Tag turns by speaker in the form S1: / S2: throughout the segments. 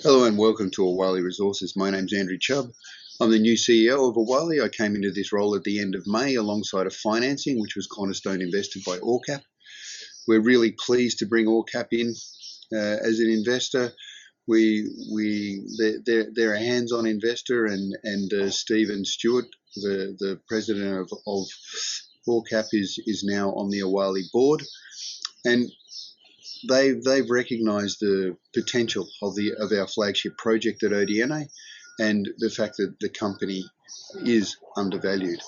S1: Hello and welcome to Awalé Resources. My name's Andrew Chubb. I'm the new CEO of Awalé. I came into this role at the end of May alongside a financing which was cornerstone invested by ORCAP. We're really pleased to bring ORCAP in as an investor. They're a hands-on investor, and Stephen Stewart, the president of ORCAP, is now on the Awalé board, and they've recognised the potential of our flagship project at Odienné, and the fact that the company is undervalued.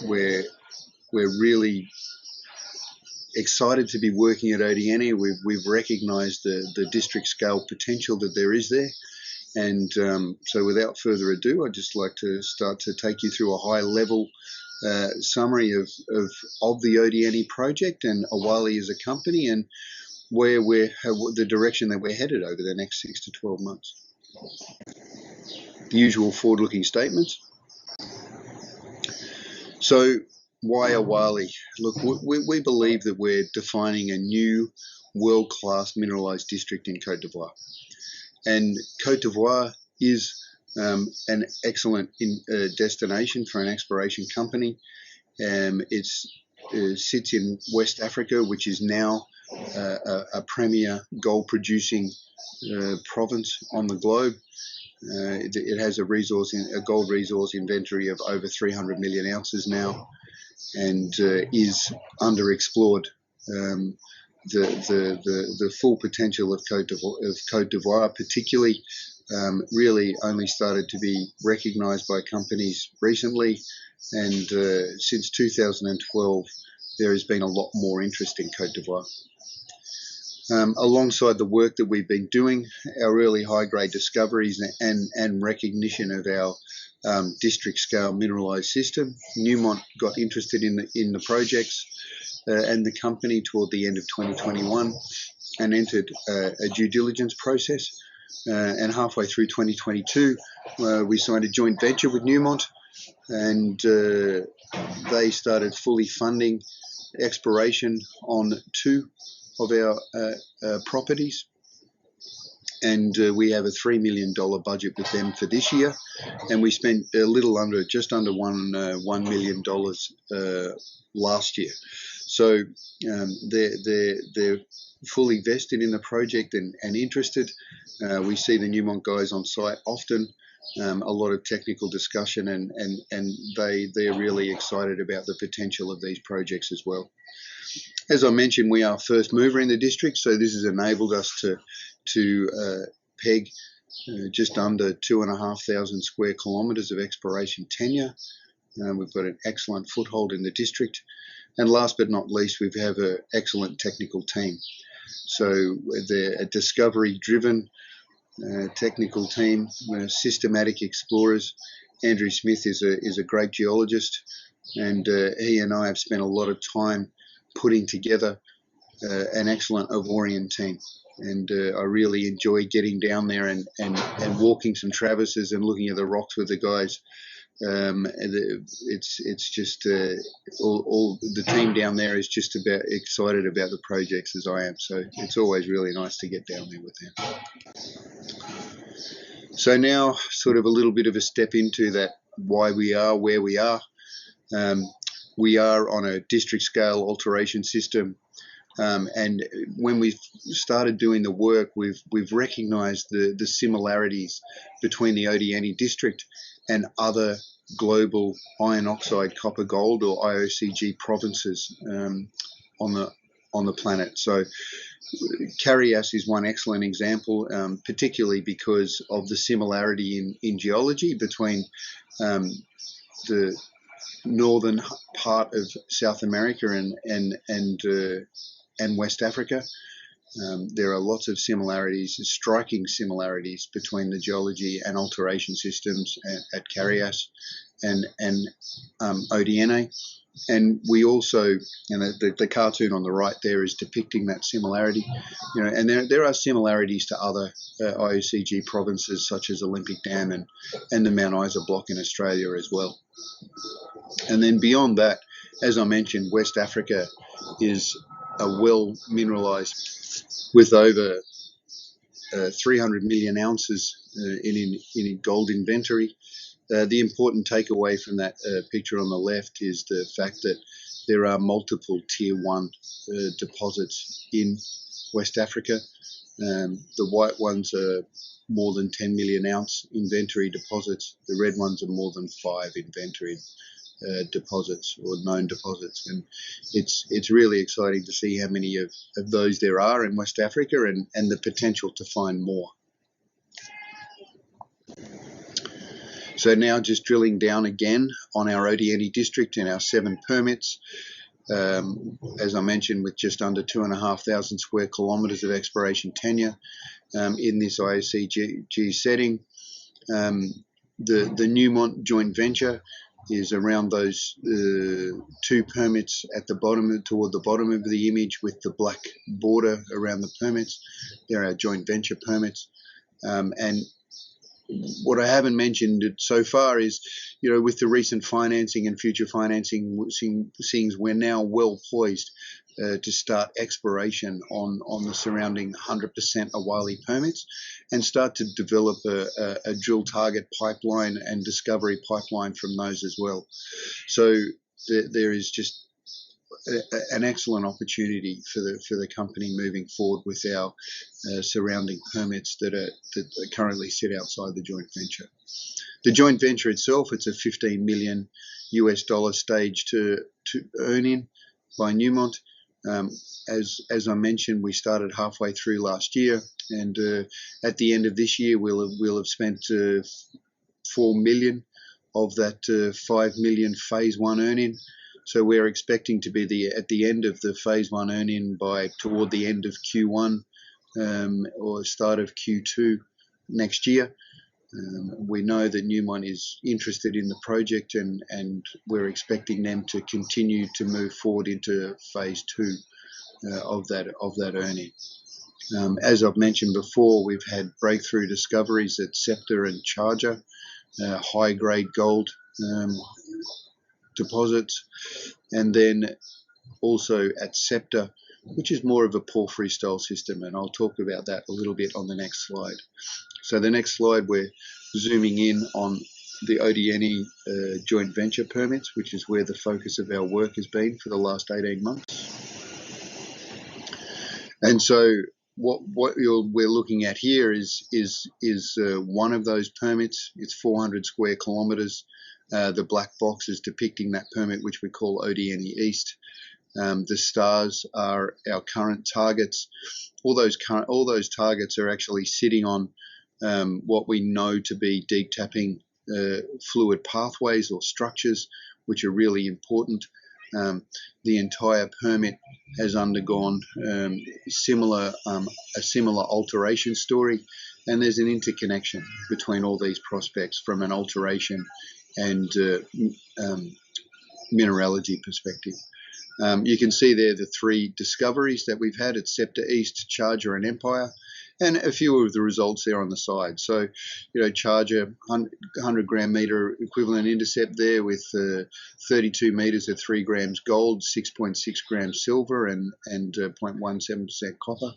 S1: We're really excited to be working at Odienné. We've recognised the district scale potential that there is there, and so without further ado, I'd just like to start to take you through a high level summary of the Odienné project and Awalé as a company, and where the direction that we're headed over the next 6 to 12 months. The usual forward-looking statements. So why Awalé? Look, we believe that we're defining a new world-class mineralised district in Cote d'Ivoire, and Cote d'Ivoire is an excellent destination for an exploration company. It sits in West Africa, which is now a premier gold-producing province on the globe. It has a gold resource inventory of over 300 million ounces now, and is underexplored. The full potential of Cote d'Ivoire, particularly, really only started to be recognised by companies recently, and since 2012 there has been a lot more interest in Cote d'Ivoire. Alongside the work that we've been doing, our really high-grade discoveries and recognition of our district scale mineralised system, Newmont got interested in the projects and the company toward the end of 2021 and entered a due diligence process. And halfway through 2022, we signed a joint venture with Newmont, and they started fully funding exploration on 2 of our properties. And we have a $3 million budget with them for this year, and we spent just under $1 million last year. So they're fully vested in the project and interested. We see the Newmont guys on site often, a lot of technical discussion, and they're really excited about the potential of these projects as well. As I mentioned, we are first mover in the district, so this has enabled us to peg just under 2,500 square kilometres of exploration tenure. We've got an excellent foothold in the district, and last but not least, we have an excellent technical team. So they're a discovery-driven technical team, systematic explorers. Andrew Smith is a great geologist, and he and I have spent a lot of time putting together an excellent Ivorian team. And I really enjoy getting down there and walking some traverses and looking at the rocks with the guys. It's just all the team down there is just about excited about the projects as I am. So it's always really nice to get down there with them. So now, sort of a little bit of a step into that, why we are where we are. We are on a district scale alteration system. And when we've started doing the work, we've recognised the similarities between the Odienné district and other global iron oxide copper gold or IOCG provinces on the planet. So Carias is one excellent example, particularly because of the similarity in geology between the northern part of South America and West Africa. There are lots of similarities, striking similarities between the geology and alteration systems at Carias and Odienné. And we also, the cartoon on the right there is depicting that similarity. And there are similarities to other IOCG provinces such as Olympic Dam and the Mount Isa block in Australia as well. And then beyond that, as I mentioned, West Africa is a well mineralized with over 300 million ounces in gold inventory. The important takeaway from that picture on the left is the fact that there are multiple tier 1 deposits in West Africa. The white ones are more than 10 million ounce inventory deposits. The red ones are more than 5 inventory deposits or known deposits, and it's really exciting to see how many of those there are in West Africa, and the potential to find more. So now just drilling down again on our Odienné district and our 7 permits. As I mentioned, with just under 2,500 square kilometres of exploration tenure in this IOCG setting. The Newmont joint venture is around those 2 permits at the bottom, toward the bottom of the image, with the black border around the permits. They're our joint venture permits. And what I haven't mentioned so far is, with the recent financing and future financing, seems we're now well poised to start exploration on the surrounding 100% Awalé permits, and start to develop a drill target pipeline and discovery pipeline from those as well. So there is just an excellent opportunity for the company moving forward with our surrounding permits that are currently sit outside the joint venture. The joint venture itself, it's a $15 million stage to earn in by Newmont. As I mentioned, we started halfway through last year, and at the end of this year we'll have spent $4 million of that $5 million phase 1 earn-in. So we're expecting to be at the end of the phase 1 earn-in toward the end of Q1 or start of Q2 next year. We know that Newmont is interested in the project, and we're expecting them to continue to move forward into phase 2 of that earning. As I've mentioned before, we've had breakthrough discoveries at Scepter and Charger, high-grade gold deposits, and then also at Scepter, which is more of a porphyry style system, and I'll talk about that a little bit on the next slide. So the next slide, we're zooming in on the Odienné joint venture permits, which is where the focus of our work has been for the last 18 months. And so what we're looking at here is one of those permits. It's 400 square kilometres. The black box is depicting that permit, which we call Odienné East. The stars are our current targets. All those targets are actually sitting on what we know to be deep tapping fluid pathways or structures, which are really important. The entire permit has undergone a similar alteration story, and there's an interconnection between all these prospects from an alteration and mineralogy perspective. You can see there the 3 discoveries that we've had at Scepter East, Charger and Empire, and a few of the results there on the side. So, Charger, 100 gram meter equivalent intercept there with 32 meters at 3 grams gold, 6.6 grams silver, and 0.17% copper.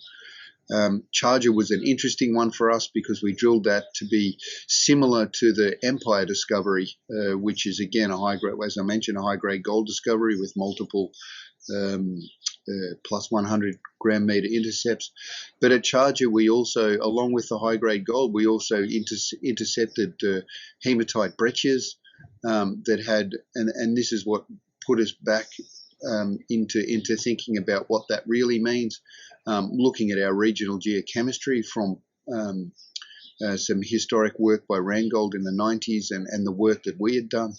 S1: Charger was an interesting one for us because we drilled that to be similar to the Empire discovery, which is again a high-grade, as I mentioned, a high-grade gold discovery with multiple plus 100 gram meter intercepts. But at Charger, we also, along with the high-grade gold, we also intercepted hematite breccias that had, and this is what put us back into thinking about what that really means. Looking at our regional geochemistry from some historic work by Randgold in the 90s and the work that we had done,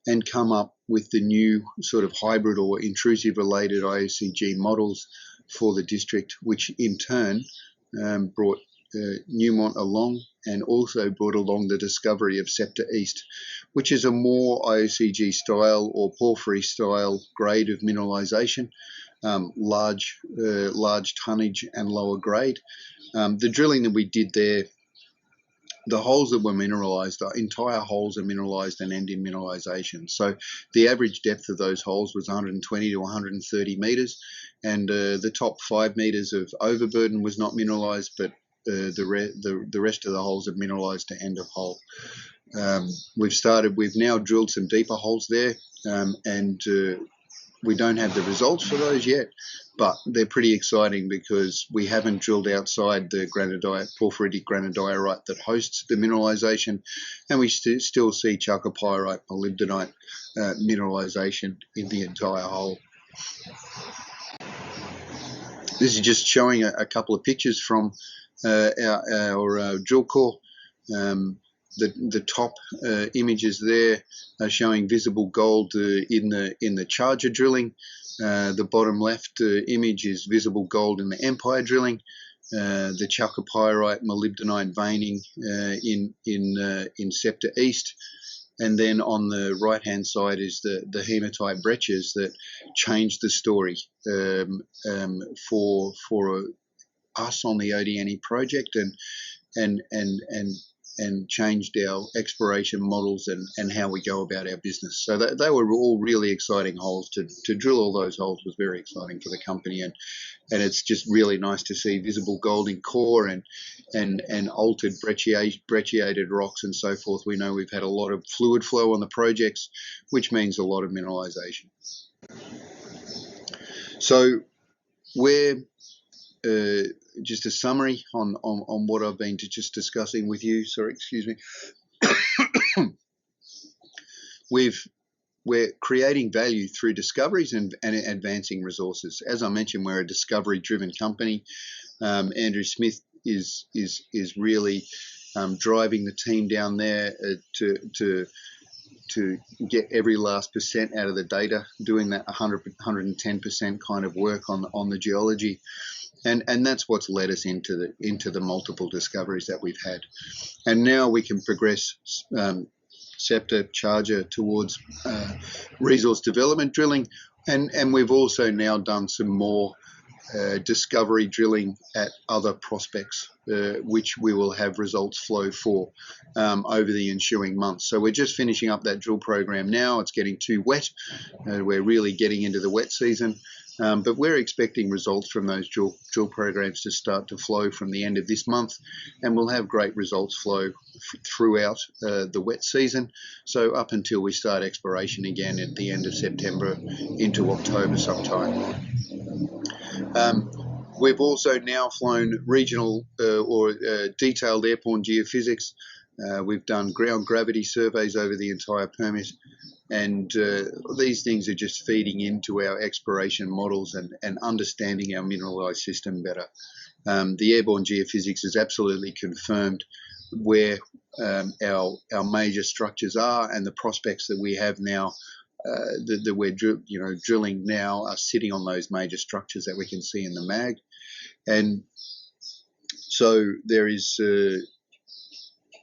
S1: and come up with the new sort of hybrid or intrusive related IOCG models for the district, which in turn brought Newmont along, and also brought along the discovery of Scepter East, which is a more IOCG style or porphyry style grade of mineralization, large tonnage and lower grade. The drilling that we did there, the holes that were mineralized, the entire holes are mineralized and end in mineralization. So the average depth of those holes was 120 to 130 meters, and the top 5 meters of overburden was not mineralized, but the rest of the holes are mineralized to end of hole. We've now drilled some deeper holes there, and we don't have the results for those yet, but they're pretty exciting because we haven't drilled outside the porphyritic granodiorite that hosts the mineralization, and we still see chalcopyrite, molybdenite mineralization in the entire hole. This is just showing a couple of pictures from our drill core. The top images there are showing visible gold in the Charger drilling. The bottom left image is visible gold in the Empire drilling. The chalcopyrite molybdenite veining in Scepter East. And then on the right hand side is the hematite breccias that changed the story for us on the Odienné project, and changed our exploration models and how we go about our business. So they were all really exciting holes. To drill all those holes was very exciting for the company, and it's just really nice to see visible gold in core and altered brecciated rocks and so forth. We know we've had a lot of fluid flow on the projects, which means a lot of mineralization. So we're just a summary on what I've been just discussing with you. Sorry, excuse me. We're creating value through discoveries and advancing resources. As I mentioned, we're a discovery-driven company. Andrew Smith is really driving the team down there to get every last percent out of the data, doing that 110% kind of work on the geology. And that's what's led us into the multiple discoveries that we've had. And now we can progress Scepter, Charger towards resource development drilling, and we've also now done some more discovery drilling at other prospects, which we will have results flow for over the ensuing months. So we're just finishing up that drill program now. It's getting too wet. We're really getting into the wet season. But we're expecting results from those drill programs to start to flow from the end of this month, and we'll have great results flow throughout the wet season. So up until we start exploration again at the end of September into October sometime. We've also now flown regional or detailed airborne geophysics. We've done ground gravity surveys over the entire permit. And these things are just feeding into our exploration models and understanding our mineralized system better. The airborne geophysics has absolutely confirmed where our major structures are, and the prospects that we have now that we're drilling now are sitting on those major structures that we can see in the mag. And so there is.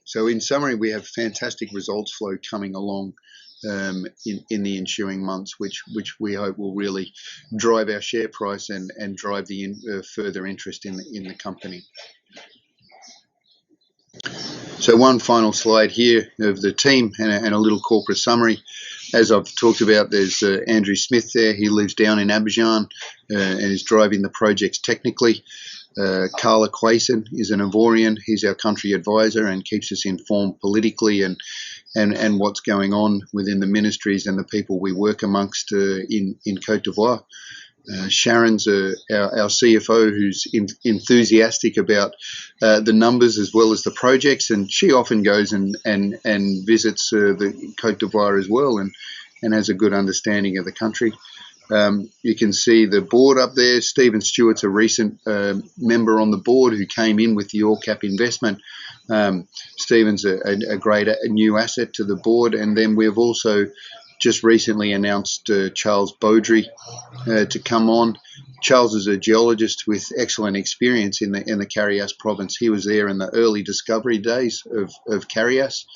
S1: So in summary, we have fantastic results flow coming along in the ensuing months, which we hope will really drive our share price and drive the further interest in the company. So one final slide here of the team and a little corporate summary. As I've talked about, there's Andrew Smith there. He lives down in Abidjan and is driving the projects technically. Carla Quayson is an Ivorian. He's our country advisor and keeps us informed politically and what's going on within the ministries and the people we work amongst in Cote d'Ivoire. Sharon's our CFO, who's enthusiastic about the numbers as well as the projects, and she often goes and visits the Cote d'Ivoire as well and has a good understanding of the country. You can see the board up there. Stephen Stewart's a recent member on the board who came in with the all-cap investment. Stephen's a great new asset to the board. And then we've also just recently announced Charles Baudry to come on. Charles is a geologist with excellent experience in the Carias province. He was there in the early discovery days of Carias.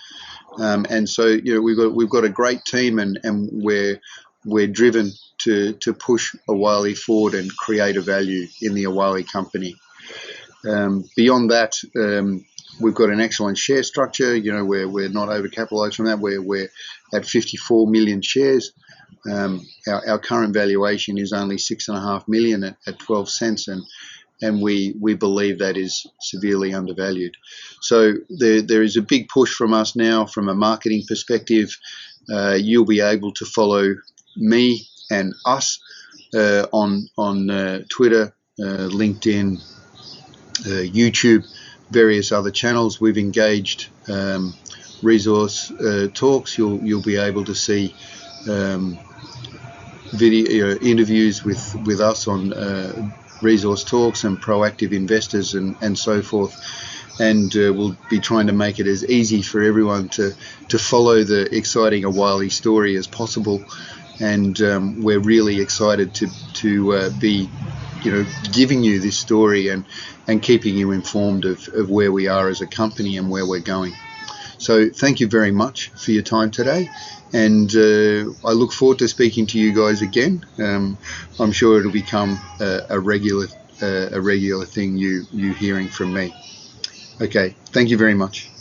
S1: And so we've got a great team, and we're driven to push Awalé forward and create a value in the Awalé company. Beyond that, we've got an excellent share structure. We're not overcapitalized from that. We're at 54 million shares. Our current valuation is only 6.5 million at 12 cents, and we believe that is severely undervalued. So there is a big push from us now from a marketing perspective. You'll be able to follow me and us on Twitter, LinkedIn, YouTube, various other channels. We've engaged resource talks. You'll be able to see video interviews with us on resource talks and proactive investors and so forth. And we'll be trying to make it as easy for everyone to follow the exciting Awalé story as possible. And we're really excited to be, giving you this story and keeping you informed of where we are as a company and where we're going. So thank you very much for your time today, and I look forward to speaking to you guys again. I'm sure it'll become a regular thing you hearing from me. Okay, thank you very much.